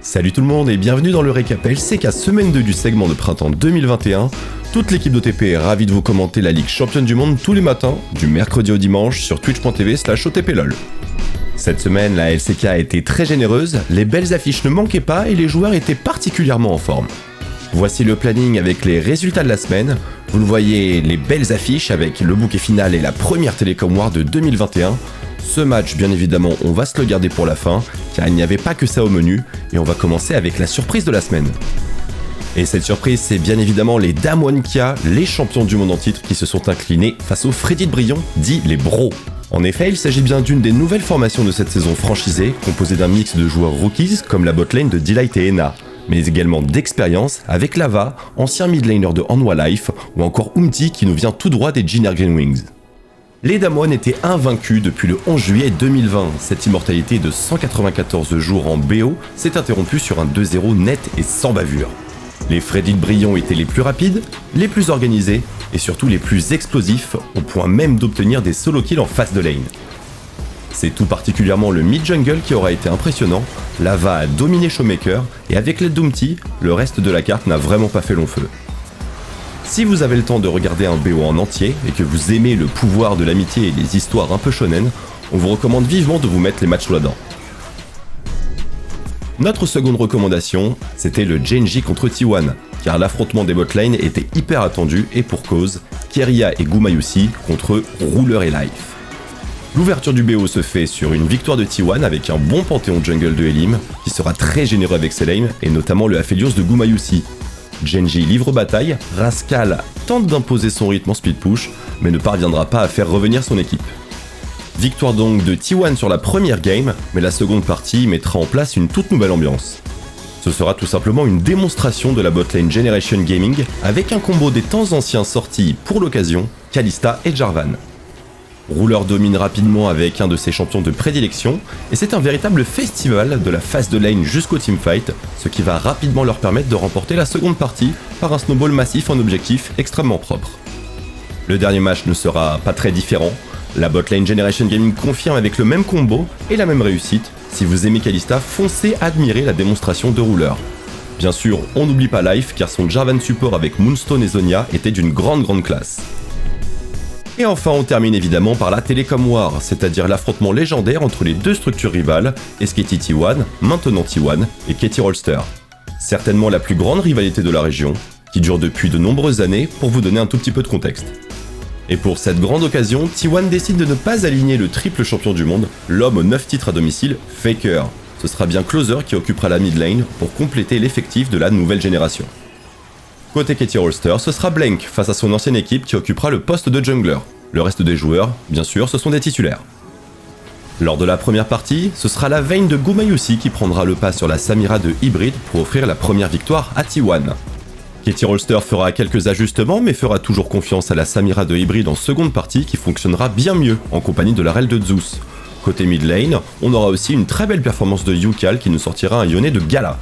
Salut tout le monde et bienvenue dans le récap LCK semaine 2 du segment de printemps 2021. Toute l'équipe d'OTP est ravie de vous commenter la Ligue championne du monde tous les matins, du mercredi au dimanche sur twitch.tv/OTPLOL. Cette semaine, la LCK a été très généreuse, les belles affiches ne manquaient pas et les joueurs étaient particulièrement en forme. Voici le planning avec les résultats de la semaine. Vous le voyez, les belles affiches avec le bouquet final et la première Telecom War de 2021. Ce match, bien évidemment, on va se le garder pour la fin, car il n'y avait pas que ça au menu, et on va commencer avec la surprise de la semaine. Et cette surprise, c'est bien évidemment les Damwon Kia, les champions du monde en titre, qui se sont inclinés face aux Freddy de Brion, dit les Bros. En effet, il s'agit bien d'une des nouvelles formations de cette saison franchisée, composée d'un mix de joueurs rookies, comme la botlane de Delight et Ena, mais également d'expérience avec Lava, ancien midlaner de Hanwha Life, ou encore Umti qui nous vient tout droit des Jin Green Wings. Les Damwon étaient invaincus depuis le 11 juillet 2020. Cette immortalité de 194 jours en BO s'est interrompue sur un 2-0 net et sans bavure. Les Freddy de Brion étaient les plus rapides, les plus organisés et surtout les plus explosifs, au point même d'obtenir des solo kills en face de lane. C'est tout particulièrement le mid-jungle qui aura été impressionnant. Lava a dominé Showmaker et avec l'aide d'Umti, le reste de la carte n'a vraiment pas fait long feu. Si vous avez le temps de regarder un BO en entier et que vous aimez le pouvoir de l'amitié et les histoires un peu shonen, on vous recommande vivement de vous mettre les matchs sous la dent. Notre seconde recommandation, c'était le Genji contre T1, car l'affrontement des botlane était hyper attendu et pour cause, Keria et Gumayusi contre Ruler et Life. L'ouverture du BO se fait sur une victoire de T1 avec un bon panthéon jungle de Elim, qui sera très généreux avec ses lanes et notamment le Aphelios de Gumayusi. Genji livre bataille, Rascal tente d'imposer son rythme en speed push, mais ne parviendra pas à faire revenir son équipe. Victoire donc de T1 sur la première game, mais la seconde partie mettra en place une toute nouvelle ambiance. Ce sera tout simplement une démonstration de la botlane Generation Gaming avec un combo des temps anciens sortis pour l'occasion, Kalista et Jarvan. Ruler domine rapidement avec un de ses champions de prédilection, et c'est un véritable festival de la phase de lane jusqu'au teamfight, ce qui va rapidement leur permettre de remporter la seconde partie par un snowball massif en objectif extrêmement propre. Le dernier match ne sera pas très différent, la botlane Generation Gaming confirme avec le même combo et la même réussite. Si vous aimez Kalista, foncez admirer la démonstration de Ruler. Bien sûr, on n'oublie pas Life car son Jarvan support avec Moonstone et Zonia était d'une grande classe. Et enfin, on termine évidemment par la Telecom War, c'est-à-dire l'affrontement légendaire entre les deux structures rivales, SKT T1, maintenant T1, et KT Rolster. Certainement la plus grande rivalité de la région, qui dure depuis de nombreuses années, pour vous donner un tout petit peu de contexte. Et pour cette grande occasion, T1 décide de ne pas aligner le triple champion du monde, l'homme aux 9 titres à domicile, Faker. Ce sera bien Closer qui occupera la mid lane pour compléter l'effectif de la nouvelle génération. Côté KT Rolster, ce sera Blank face à son ancienne équipe qui occupera le poste de jungler. Le reste des joueurs, bien sûr, ce sont des titulaires. Lors de la première partie, ce sera la Vayne de Gumayusi qui prendra le pas sur la Samira de Hybrid pour offrir la première victoire à T1. KT Rolster fera quelques ajustements mais fera toujours confiance à la Samira de Hybrid en seconde partie qui fonctionnera bien mieux en compagnie de la Rel de Zeus. Côté mid lane, on aura aussi une très belle performance de Yukal qui nous sortira un Yone de Gala.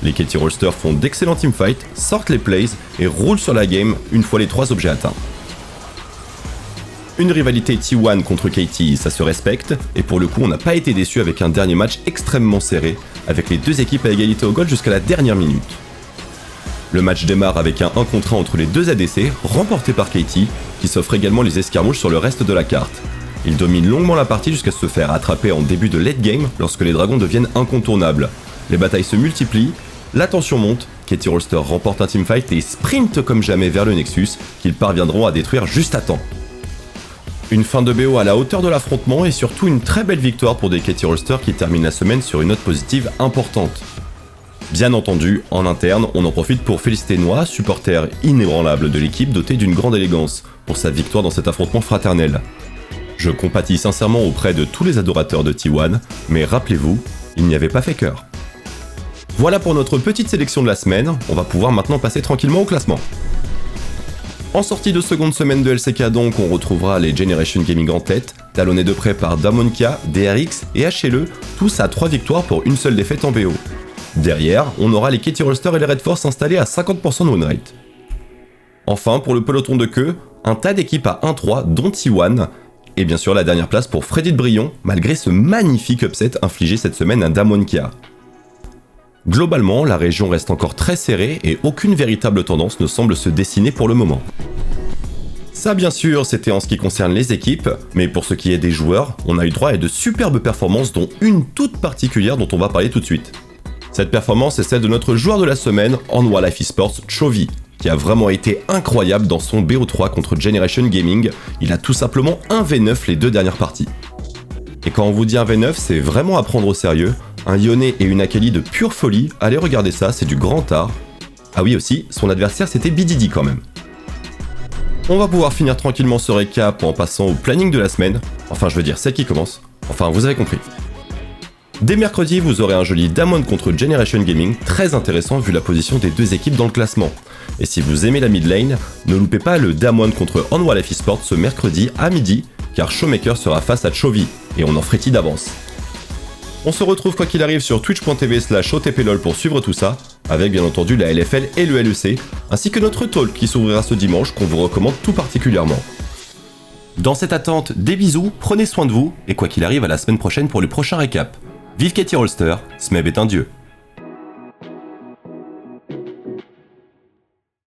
Les KT Rolster font d'excellents teamfights, sortent les plays et roulent sur la game une fois les 3 objets atteints. Une rivalité T1 contre KT, ça se respecte, et pour le coup on n'a pas été déçu avec un dernier match extrêmement serré, avec les deux équipes à égalité au gold jusqu'à la dernière minute. Le match démarre avec un 1 contre 1 entre les deux ADC, remporté par KT, qui s'offre également les escarmouches sur le reste de la carte. Il domine longuement la partie jusqu'à se faire attraper en début de late game lorsque les dragons deviennent incontournables. Les batailles se multiplient, la tension monte, KT Rolster remporte un teamfight et sprint comme jamais vers le Nexus, qu'ils parviendront à détruire juste à temps. Une fin de BO à la hauteur de l'affrontement et surtout une très belle victoire pour des KT Rolster qui terminent la semaine sur une note positive importante. Bien entendu, en interne, on en profite pour féliciter Noah, supporter inébranlable de l'équipe doté d'une grande élégance, pour sa victoire dans cet affrontement fraternel. Je compatis sincèrement auprès de tous les adorateurs de T1, mais rappelez-vous, il n'y avait pas Faker. Voilà pour notre petite sélection de la semaine, on va pouvoir maintenant passer tranquillement au classement. En sortie de seconde semaine de LCK donc, on retrouvera les Generation Gaming en tête, talonnés de près par Damwon Kia, DRX et HLE, tous à 3 victoires pour une seule défaite en BO. Derrière, on aura les KT Rolster et les Red Force installés à 50% de win rate. Enfin, pour le peloton de queue, un tas d'équipes à 1-3 dont T1, et bien sûr la dernière place pour Freddy de Brion, malgré ce magnifique upset infligé cette semaine à Damwon Kia. Globalement, la région reste encore très serrée et aucune véritable tendance ne semble se dessiner pour le moment. Ça bien sûr, c'était en ce qui concerne les équipes, mais pour ce qui est des joueurs, on a eu droit à de superbes performances dont une toute particulière dont on va parler tout de suite. Cette performance est celle de notre joueur de la semaine, Hanwha Life Esports, Chovy, qui a vraiment été incroyable dans son BO3 contre Generation Gaming. Il a tout simplement 1v9 les 2 dernières parties. Et quand on vous dit 1v9, c'est vraiment à prendre au sérieux. Un Yone et une Akali de pure folie, allez regarder ça, c'est du grand art. Ah oui aussi, son adversaire c'était Bididi quand même. On va pouvoir finir tranquillement ce récap en passant au planning de la semaine, enfin je veux dire celle qui commence, enfin vous avez compris. Dès mercredi, vous aurez un joli Damwon contre Generation Gaming, très intéressant vu la position des deux équipes dans le classement. Et si vous aimez la mid lane, ne loupez pas le Damwon contre Hanwha Life Esports ce mercredi à midi, car Showmaker sera face à Chovy, et on en frétille d'avance. On se retrouve quoi qu'il arrive sur twitch.tv/otplol pour suivre tout ça, avec bien entendu la LFL et le LEC, ainsi que notre talk qui s'ouvrira ce dimanche qu'on vous recommande tout particulièrement. Dans cette attente, des bisous, prenez soin de vous, et quoi qu'il arrive à la semaine prochaine pour le prochain récap. Vive Katie Holster, Smeb est un dieu.